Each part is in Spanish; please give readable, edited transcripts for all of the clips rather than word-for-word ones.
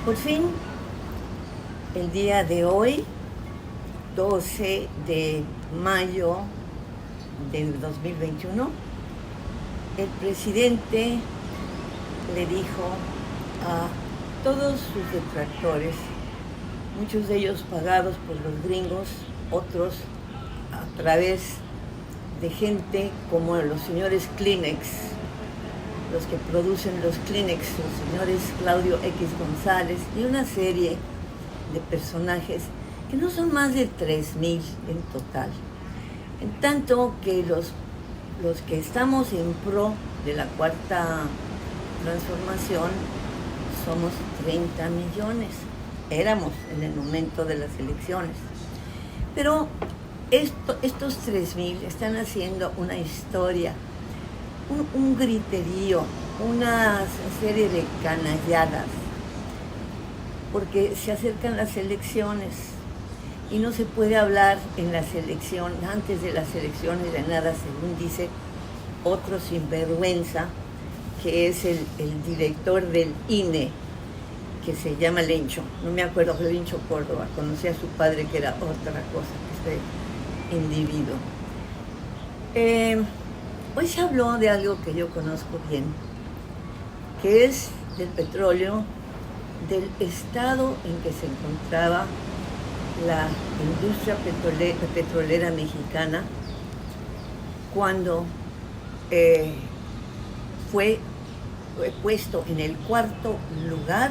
Por fin, el día de hoy, 12 de mayo del 2021, el presidente le dijo a todos sus detractores, muchos de ellos pagados por los gringos, otros a través de gente como los señores Kleenex, los que producen los Kleenex, los señores Claudio X González y una serie de personajes que no son más de 3,000 en total. En tanto que los que estamos en pro de la cuarta transformación somos 30 millones. Éramos en el momento de las elecciones. Pero estos 3,000 están haciendo una historia, un griterío, una serie de canalladas, porque se acercan las elecciones y no se puede hablar en las elecciones, antes de las elecciones de nada, según dice otro sinvergüenza, que es el director del INE, que se llama Lencho, no me acuerdo, de Lencho Córdoba, conocí a su padre que era otra cosa que este individuo. Hoy se habló de algo que yo conozco bien, que es del petróleo, del estado en que se encontraba la industria petrolera mexicana cuando fue puesto en el cuarto lugar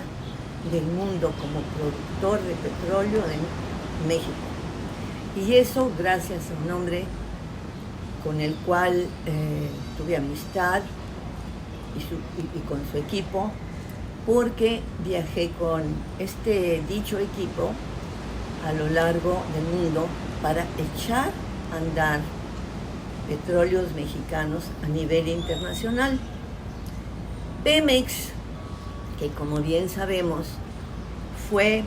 del mundo como productor de petróleo en México. Y eso gracias a un hombre con el cual tuve amistad y con su equipo, porque viajé con este dicho equipo a lo largo del mundo para echar a andar petróleos mexicanos a nivel internacional. Pemex, que como bien sabemos fue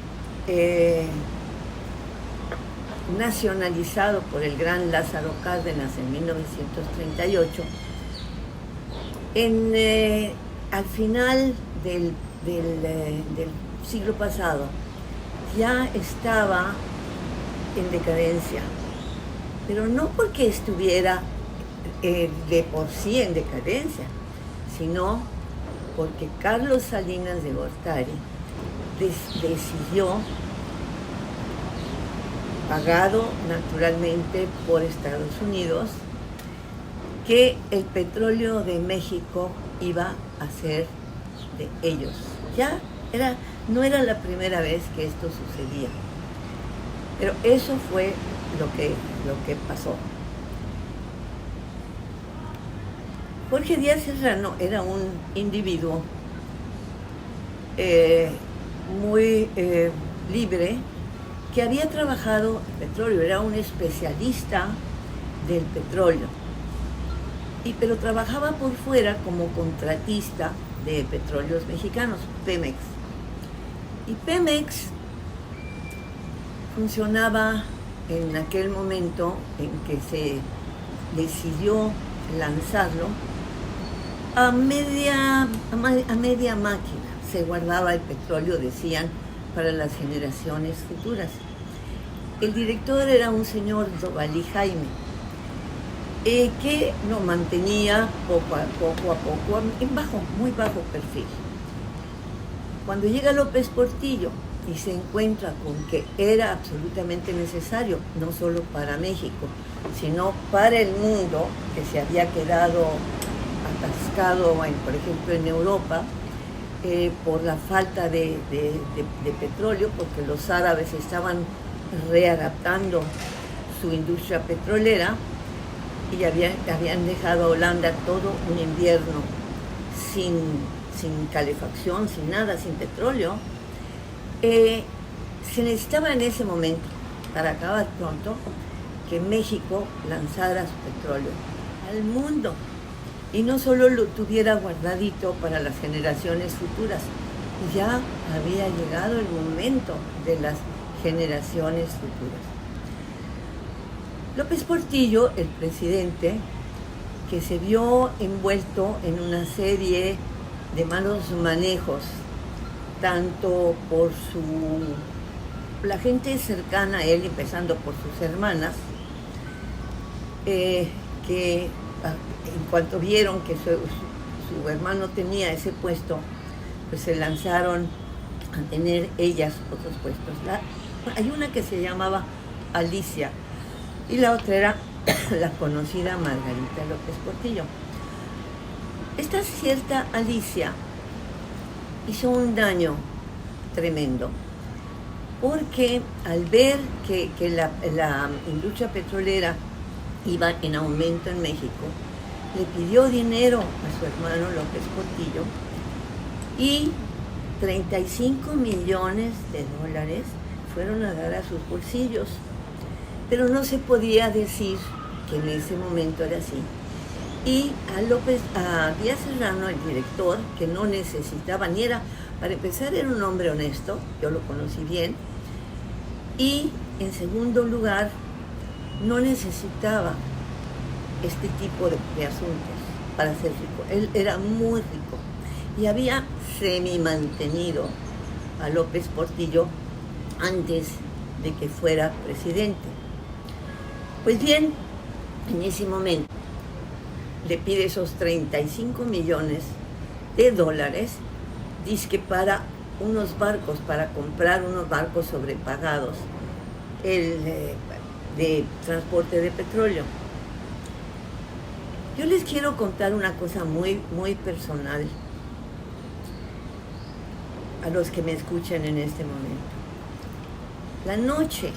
nacionalizado por el gran Lázaro Cárdenas en 1938, al final del siglo pasado ya estaba en decadencia, pero no porque estuviera de por sí en decadencia, sino porque Carlos Salinas de Gortari decidió, pagado naturalmente por Estados Unidos, que el petróleo de México iba a ser de ellos. No era la primera vez que esto sucedía, pero eso fue lo que pasó. Jorge Díaz Serrano era un individuo muy libre, que había trabajado en petróleo, era un especialista del petróleo, pero trabajaba por fuera como contratista de petróleos mexicanos, Pemex. Y Pemex funcionaba en aquel momento en que se decidió lanzarlo a media máquina. Se guardaba el petróleo, decían, para las generaciones futuras. El director era un señor Dovalí Jaime, que lo mantenía poco a poco en muy bajo perfil. Cuando llega López Portillo y se encuentra con que era absolutamente necesario, no solo para México, sino para el mundo, que se había quedado atascado, por ejemplo, en Europa, por la falta de petróleo, porque los árabes estaban readaptando su industria petrolera y habían dejado a Holanda todo un invierno sin calefacción, sin nada, sin petróleo. Se necesitaba en ese momento, para acabar pronto, que México lanzara su petróleo al mundo y no solo lo tuviera guardadito para las generaciones futuras. Ya había llegado el momento de las generaciones futuras. López Portillo, el presidente, que se vio envuelto en una serie de malos manejos tanto por la gente cercana a él, empezando por sus hermanas, que en cuanto vieron que su hermano tenía ese puesto, pues se lanzaron a tener ellas otros puestos. Hay una que se llamaba Alicia y la otra era la conocida Margarita López Portillo. Esta cierta Alicia hizo un daño tremendo, porque al ver que la industria petrolera iba en aumento en México, le pidió dinero a su hermano López Portillo y 35 millones de dólares fueron a dar a sus bolsillos. Pero no se podía decir que en ese momento era así. Y a Díaz Serrano, el director, que no necesitaba, ni era, para empezar era un hombre honesto, yo lo conocí bien, y en segundo lugar, no necesitaba este tipo de asuntos para ser rico. Él era muy rico y había semi-mantenido a López Portillo antes de que fuera presidente. Pues bien, en ese momento le pide esos 35 millones de dólares, dizque para unos barcos, para comprar unos barcos sobrepagados de transporte de petróleo. Yo les quiero contar una cosa muy, muy personal a los que me escuchan en este momento. La noche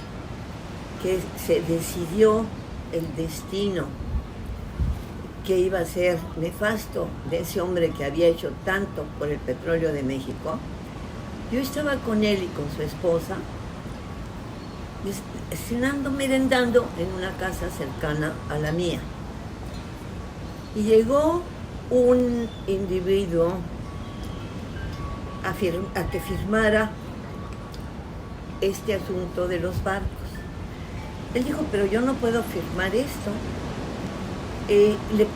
que se decidió el destino que iba a ser nefasto de ese hombre que había hecho tanto por el petróleo de México, yo estaba con él y con su esposa cenando, merendando en una casa cercana a la mía. Y llegó un individuo a que firmara este asunto de los barcos. Él dijo, pero yo no puedo firmar esto.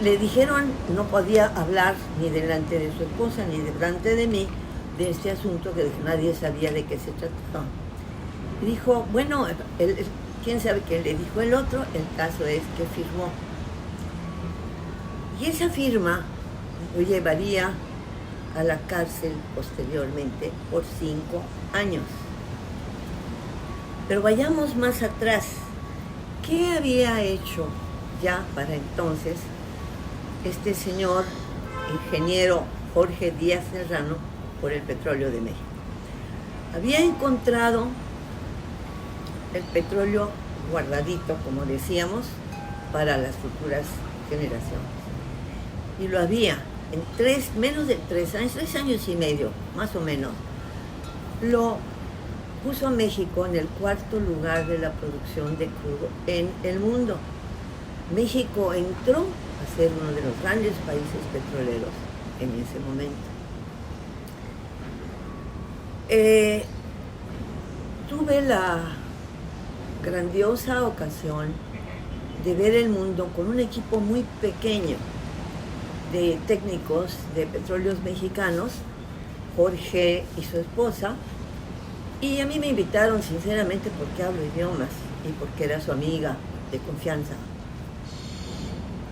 Le dijeron, no podía hablar ni delante de su esposa ni delante de mí de este asunto que nadie sabía de qué se trataba. Y dijo, bueno, quién sabe qué le dijo el otro, el caso es que firmó. Y esa firma lo llevaría a la cárcel posteriormente por 5 años. Pero vayamos más atrás. ¿Qué había hecho ya para entonces este señor ingeniero Jorge Díaz Serrano por el petróleo de México? Había encontrado el petróleo guardadito, como decíamos, para las futuras generaciones. Y lo había en menos de 3 años, 3 años y medio, más o menos, lo puso a México en el 4º lugar de la producción de crudo en el mundo. México entró a ser uno de los grandes países petroleros en ese momento. Tuve la grandiosa ocasión de ver el mundo con un equipo muy pequeño de técnicos de petróleos mexicanos, Jorge y su esposa, y a mí me invitaron sinceramente porque hablo idiomas y porque era su amiga de confianza.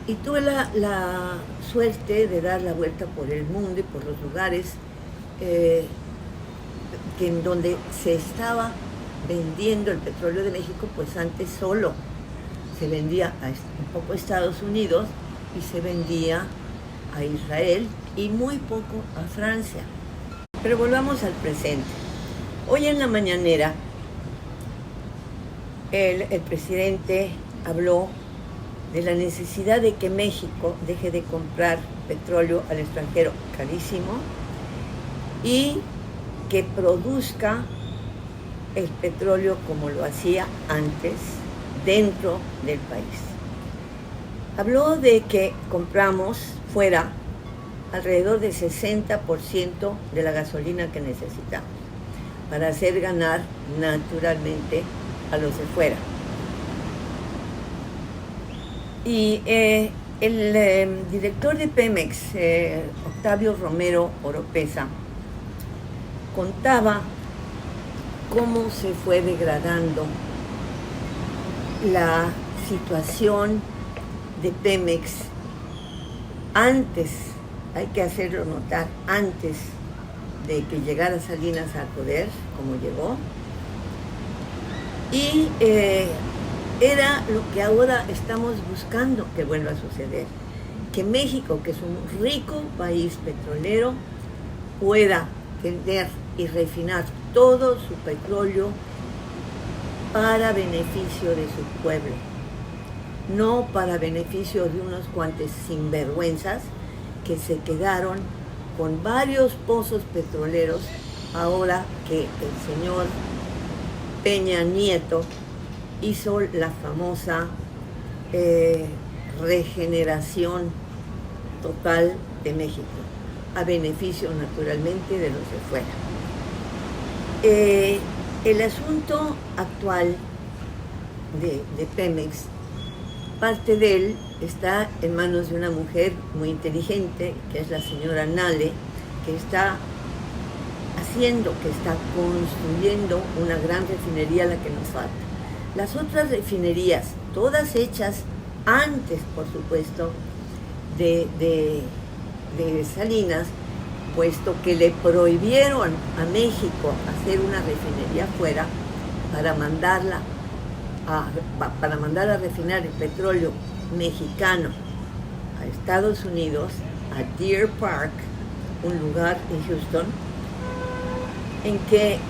Y tuve la suerte de dar la vuelta por el mundo y por los lugares en donde se estaba vendiendo el petróleo de México, pues antes solo se vendía un poco a Estados Unidos y se vendía a Israel y muy poco a Francia. Pero volvamos al presente. Hoy en la mañanera el presidente habló de la necesidad de que México deje de comprar petróleo al extranjero carísimo y que produzca el petróleo como lo hacía antes dentro del país. Habló de que compramos fuera alrededor del 60% de la gasolina que necesitamos para hacer ganar naturalmente a los de fuera. Y el director de Pemex, Octavio Romero Oropeza, contaba cómo se fue degradando la situación de Pemex antes, hay que hacerlo notar, antes de que llegara Salinas al poder, como llegó, y era lo que ahora estamos buscando que vuelva a suceder, que México, que es un rico país petrolero, pueda vender y refinar todo su petróleo para beneficio de su pueblo, no para beneficio de unos cuantos sinvergüenzas que se quedaron con varios pozos petroleros ahora que el señor Peña Nieto hizo la famosa regeneración total de México, a beneficio naturalmente de los de fuera. El asunto actual de Pemex, parte de él está en manos de una mujer muy inteligente, que es la señora Nale, que está construyendo una gran refinería, la que nos falta. Las otras refinerías, todas hechas antes, por supuesto, de Salinas, puesto que le prohibieron a México hacer una refinería afuera para mandar a refinar el petróleo mexicano a Estados Unidos, a Deer Park, un lugar en Houston, en que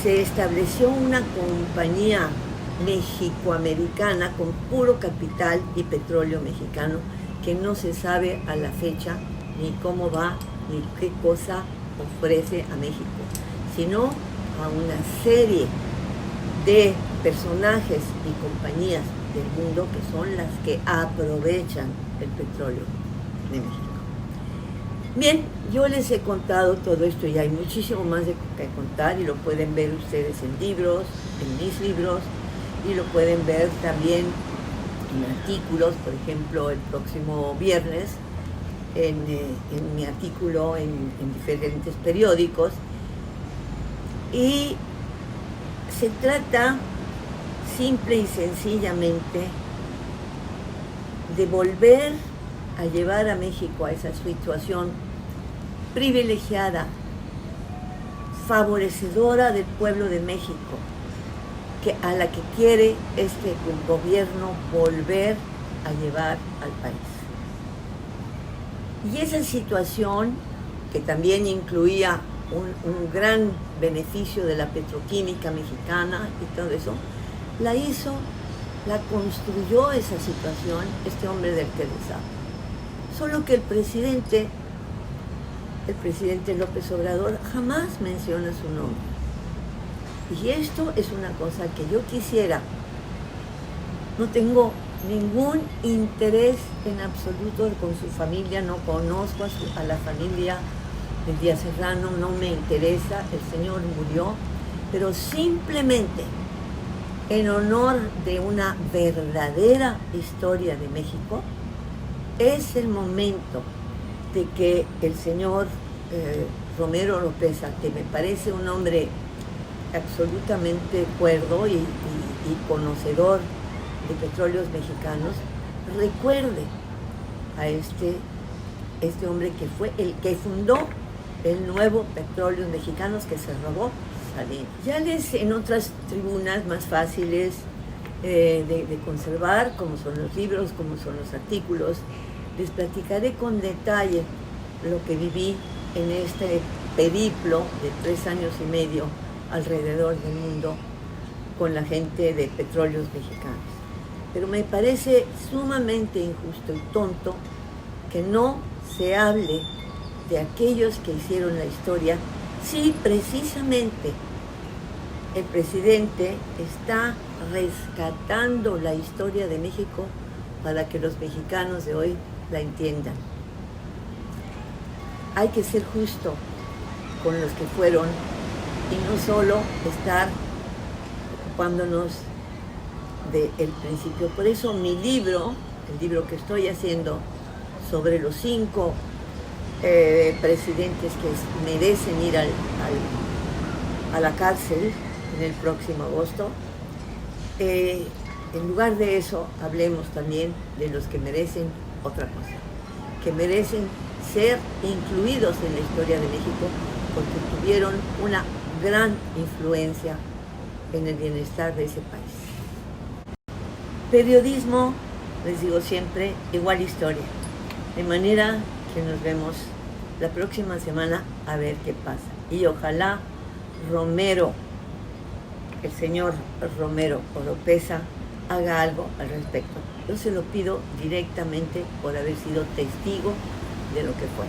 se estableció una compañía mexicoamericana con puro capital y petróleo mexicano, que no se sabe a la fecha ni cómo va ni qué cosa ofrece a México, sino a una serie de personajes y compañías del mundo que son las que aprovechan el petróleo de México. Bien, yo les he contado todo esto y hay muchísimo más que contar, y lo pueden ver ustedes en libros, en mis libros, y lo pueden ver también en artículos, por ejemplo, el próximo viernes, en mi artículo en diferentes periódicos. Y se trata simple y sencillamente de volver a llevar a México a esa situación privilegiada, favorecedora del pueblo de México, a la que quiere este gobierno volver a llevar al país. Y esa situación, que también incluía un gran beneficio de la petroquímica mexicana y todo eso, la construyó esa situación este hombre del que les hablo. Solo que el presidente López Obrador jamás menciona su nombre. Y esto es una cosa que yo quisiera. No tengo ningún interés en absoluto con su familia, no conozco a la familia de Díaz Serrano, no me interesa, el señor murió, pero simplemente en honor de una verdadera historia de México, es el momento de que el señor Romero Oropeza, que me parece un hombre absolutamente cuerdo y conocedor de petróleos mexicanos, recuerde a este hombre que fue el que fundó el nuevo Petróleos Mexicanos, que se robó Salinas. Ya en otras tribunas más fáciles de conservar, como son los libros, como son los artículos, les platicaré con detalle lo que viví en este periplo de 3 años y medio alrededor del mundo con la gente de Petróleos Mexicanos. Pero me parece sumamente injusto y tonto que no se hable de aquellos que hicieron la historia, si precisamente el presidente está rescatando la historia de México para que los mexicanos de hoy la entiendan. Hay que ser justo con los que fueron y no solo estar ocupándonos del principio. Por eso mi libro, el libro que estoy haciendo sobre los 5 presidentes que merecen ir a la cárcel en el próximo agosto. En lugar de eso, hablemos también de los que merecen otra cosa, que merecen ser incluidos en la historia de México porque tuvieron una gran influencia en el bienestar de ese país. Periodismo, les digo siempre, igual historia. De manera que nos vemos la próxima semana a ver qué pasa. Y ojalá Romero, el señor Romero Oropeza, haga algo al respecto. Yo se lo pido directamente por haber sido testigo de lo que fue.